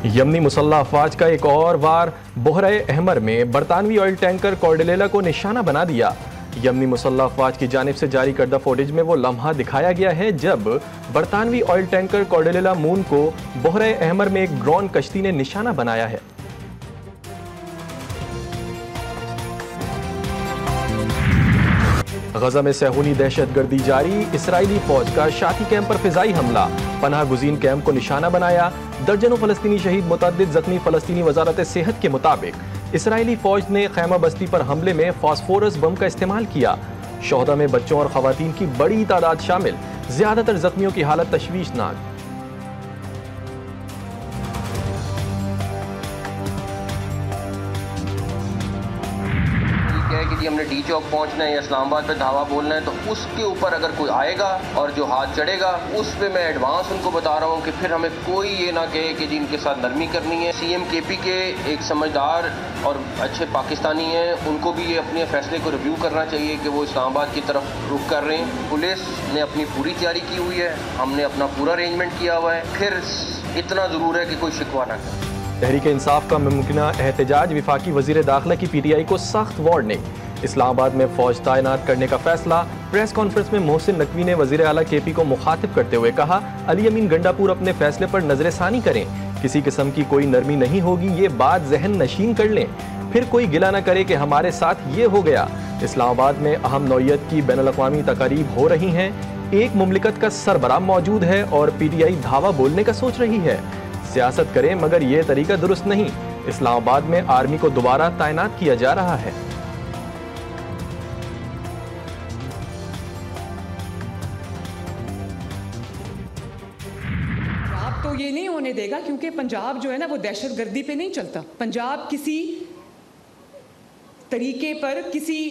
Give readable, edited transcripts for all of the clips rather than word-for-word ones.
यमनी मुसल्लह अफवाज का एक और वार बोहरे अहमर में बरतानवी ऑयल टैंकर कॉर्डेलेला को निशाना बना दिया। यमनी मुसल्लह अफवाज की जानिब से जारी करदा फुटेज में वो लम्हा दिखाया गया है जब बरतानवी ऑयल टैंकर कॉर्डेलेला मून को बोहरे अहमर में एक ड्रोन कश्ती ने निशाना बनाया है। गजा में सहूनी दहशतगर्दी जारी, इसराइली फौज का शाती कैंप पर फिजाई हमला, पनाह गुजीन कैंप को निशाना बनाया, दर्जनों फलस्तीनी शहीद, मुतअद्दिद जख्मी। फलस्तीनी वजारत सेहत के मुताबिक इसराइली फौज ने खैमा बस्ती पर हमले में फास्फोरस बम का इस्तेमाल किया। शोहदा में बच्चों और खवातीन की बड़ी तादाद शामिल, ज्यादातर जख्मियों की हालत तशवीशनाक। कि हमने डी चौक पहुंचना है या इस्लामाबाद पे धावा बोलना है, तो उसके ऊपर अगर कोई आएगा और जो हाथ चढ़ेगा उस पे मैं एडवांस उनको बता रहा हूं कि फिर हमें कोई ये ना कहे कि जी इनके साथ नरमी करनी है। सीएम केपी के एक समझदार और अच्छे पाकिस्तानी हैं, उनको भी ये अपने फैसले को रिव्यू करना चाहिए कि वो इस्लामाबाद की तरफ रुख कर रहे हैं। पुलिस ने अपनी पूरी तैयारी की हुई है, हमने अपना पूरा अरेंजमेंट किया हुआ है, फिर इतना ज़रूर है कि कोई शिकवा ना करे। तहरीक इंसाफ का मुमकिना एहतजाज, विफाकी वजीर दाखिला की पीटीआई को सख्त वार्निंग। इस्लामाबाद में फौज तैनात करने का फैसला। प्रेस कॉन्फ्रेंस में मोहसिन नकवी ने वजीर आला केपी को मुखातिब करते हुए कहा, अली अमीन गंडापुर अपने फैसले पर नजरसानी करें, किसी किस्म की कोई नरमी नहीं होगी, ये बात जहन नशीन कर लें, फिर कोई गिला न करे कि हमारे साथ ये हो गया। इस्लामाबाद में अहम नौइयत की बैनुल-अक़वामी तकारीब हो रही हैं, एक मुमलिकत का सरबराह मौजूद है और पीटीआई धावा बोलने का सोच रही है। सियासत करें मगर ये तरीका दुरुस्त नहीं। इस्लामाबाद में आर्मी को दोबारा तैनात किया जा रहा है। पंजाब तो ये नहीं होने देगा, क्योंकि पंजाब जो है ना वो दहशतगर्दी पे नहीं चलता। पंजाब किसी तरीके पर किसी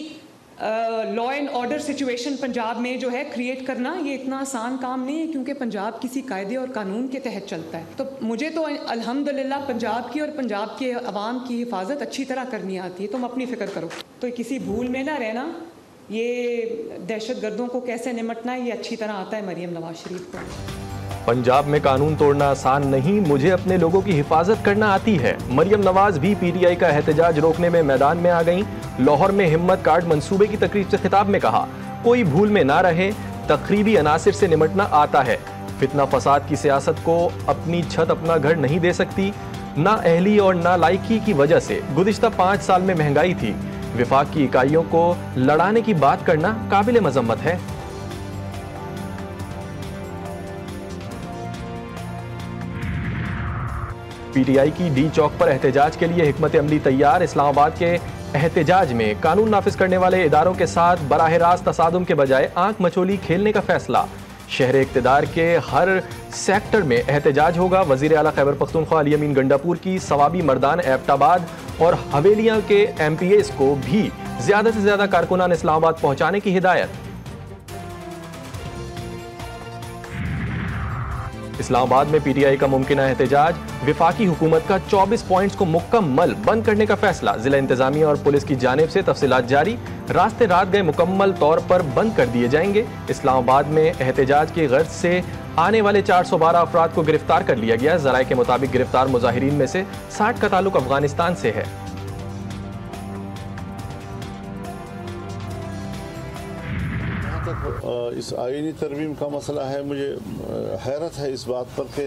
law and order situation Punjab में जो है क्रिएट करना ये इतना आसान काम नहीं है, क्योंकि पंजाब किसी कायदे और कानून के तहत चलता है। तो मुझे तो अल्हम्दुलिल्लाह पंजाब की और पंजाब के अवाम की हिफाजत अच्छी तरह करनी आती है। तुम अपनी फ़िक्र करो, तो किसी भूल में ना रहना। ये दहशतगर्दों को कैसे निमटना है ये अच्छी तरह आता है मरियम नवाज शरीफ को। पंजाब में कानून तोड़ना आसान नहीं, मुझे अपने लोगों की हिफाजत करना आती है। मरियम नवाज भी पीटीआई का एहतजाज रोकने में मैदान में आ गईं। लाहौर में हिम्मत कार्ड मंसूबे की तकरीब से खिताब में कहा, कोई भूल में ना रहे, तकरीबी अनासिर से निमटना आता है। फितना फसाद की सियासत को अपनी छत अपना घर नहीं दे सकती। ना अहली और ना लायकी की वजह से गुज़िश्ता 5 साल में महंगाई थी। विफाक की इकाइयों को लड़ाने की बात करना काबिल मजम्मत है। पीटीआई की डी चौक पर एहतजाज के लिए हिकमत अमली तैयार। इस्लामाबाद के एहतजाज में कानून नाफिज करने वाले इदारों के साथ बराह रास्त तसादुम के बजाय आंख मचोली खेलने का फैसला। शहर इक़्तिदार के हर सेक्टर में एहतजाज होगा। वज़ीर आला खैबर पख्तूनख्वा अली अमीन गंडापुर की सवाबी मर्दान एबटाबाद और हवेलियां के MPAs को भी ज्यादा से ज्यादा कारकुनान इस्लामाबाद पहुंचाने की हिदायत। इस्लामाबाद में पीटीआई का मुमकिना एहतजाज, विफाकी हुकूमत का 24 पॉइंट्स को मुकम्मल बंद करने का फैसला। जिला इंतजामिया और पुलिस की जानिब से तफसीलात जारी, रास्ते रात गए मुकम्मल तौर पर बंद कर दिए जाएंगे। इस्लामाबाद में एहतजाज की गर्ज से आने वाले 412 अफराद को गिरफ्तार कर लिया गया। ज़राए के मुताबिक गिरफ्तार मुजाहिरीन में से 60 का ताल्लुक अफगानिस्तान से है। इस आईनी तरमीम का मसला है, मुझे हैरत है इस बात पर कि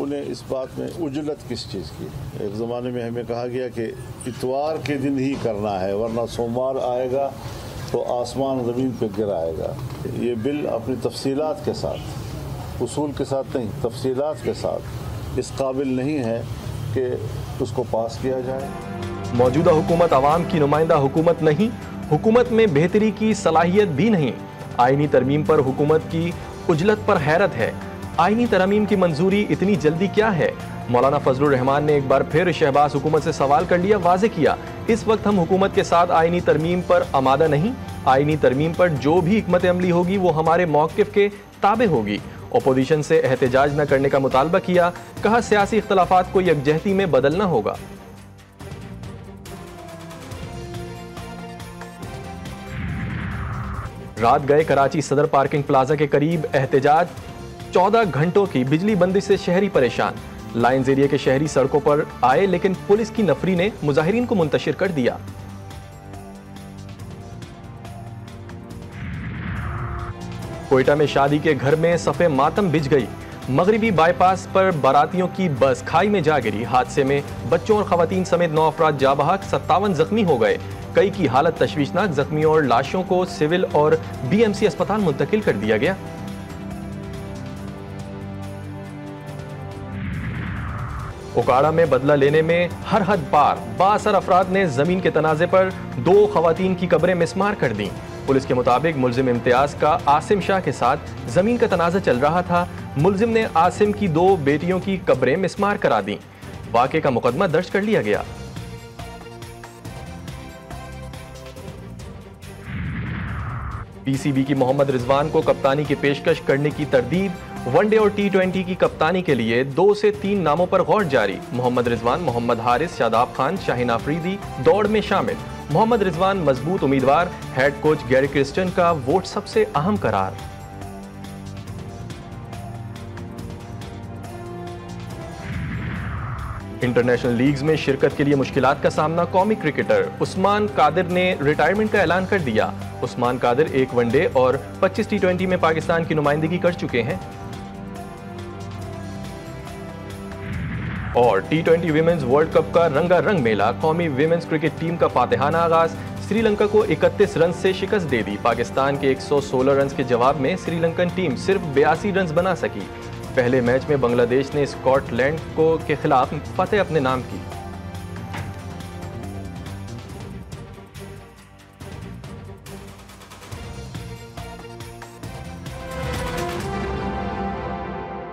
उन्हें इस बात में उजलत किस चीज़ की। एक ज़माने में हमें कहा गया कि इतवार के दिन ही करना है, वरना सोमवार आएगा तो आसमान ज़मीन पर गिराएगा। ये बिल अपनी तफसीलात के साथ, उसूल के साथ नहीं, तफसीलात के साथ इस काबिल नहीं है कि उसको पास किया जाए। मौजूदा हुकूमत आवाम की नुमाइंदा हुकूमत नहीं, हुकूमत में बेहतरी की सलाहियत भी नहीं। आईनी तरमीम पर हुकूमत की उजलत पर हैरत है। आईनी तरमीम की मंजूरी इतनी जल्दी क्या है? मौलाना फजलुर रहमान ने एक बार फिर शहबाज हुकूमत से सवाल कर लिया, वाज़े किया, इस वक्त हम हुकूमत के साथ आईनी तरमीम पर आमादा नहीं। आईनी तरमीम पर जो भी हिकमत अमली होगी वो हमारे मौक़िफ़ के ताबे होगी। अपोजिशन से एहतजाज न करने का मुतालबा किया, कहा सियासी इख्तलाफात को यकजहती में बदलना होगा। रात गए कराची सदर पार्किंग प्लाजा के करीब एहतजाज, 14 घंटों की बिजली बंदी से शहरी परेशान। लायंस एरिया के शहरी सड़कों पर आए, लेकिन पुलिस की नफरी ने मुजाहिरीन को मुंतशिर कर दिया। कोयटा में शादी के घर में सफ़े मातम बिछ गई। मगरिबी बाईपास पर बारातियों की बस खाई में जा गिरी। हादसे में बच्चों और खवातीन समेत 9 अफराद जा बहक, 57 जख्मी हो गए। कई की हालत तशवीशनाक। जख्मियों और लाशों को सिविल और BMC अस्पताल मुंतकिल कर दिया गया। ओकाड़ा में बदला लेने में हर हद पार, बासर अफराद ने जमीन के तनाजे पर 2 खवातीन की कब्रें मिसमार कर दी। पुलिस के मुताबिक मुलजिम इम्तियाज का आसिम शाह के साथ जमीन का तनाजा चल रहा था। मुलजिम ने आसिम की 2 बेटियों की कब्रें मिसमार करा दी। वाक़े का मुकदमा दर्ज कर लिया गया। PCB की मोहम्मद रिजवान को कप्तानी की पेशकश करने की तरदीद। वनडे और T20 की कप्तानी के लिए 2 से 3 नामों पर गौर जारी। मोहम्मद रिजवान, मोहम्मद हारिस, शादाब खान, शाहीन आफरीदी दौड़ में शामिल। मोहम्मद रिजवान मजबूत उम्मीदवार। हेड कोच गैरी क्रिस्टन का वोट सबसे अहम करार। इंटरनेशनल लीग्स में शिरकत के लिए मुश्किलात का सामना। कौमी क्रिकेटर उस्मान कादिर ने रिटायरमेंट का ऐलान कर दिया। उस्मान कादिर 1 वनडे और 25 T20 में पाकिस्तान की नुमाइंदगी कर चुके हैं। और T20 विमेंस वर्ल्ड कप का रंगारंग मेला। कौमी विमेंस क्रिकेट टीम का फातिहाना आगाज। श्रीलंका को 31 रन से शिकस्त दे दी। पाकिस्तान के 116 रन के जवाब में श्रीलंकन टीम सिर्फ 82 रन बना सकी। पहले मैच में बांग्लादेश ने स्कॉटलैंड के खिलाफ फतेह अपने नाम की।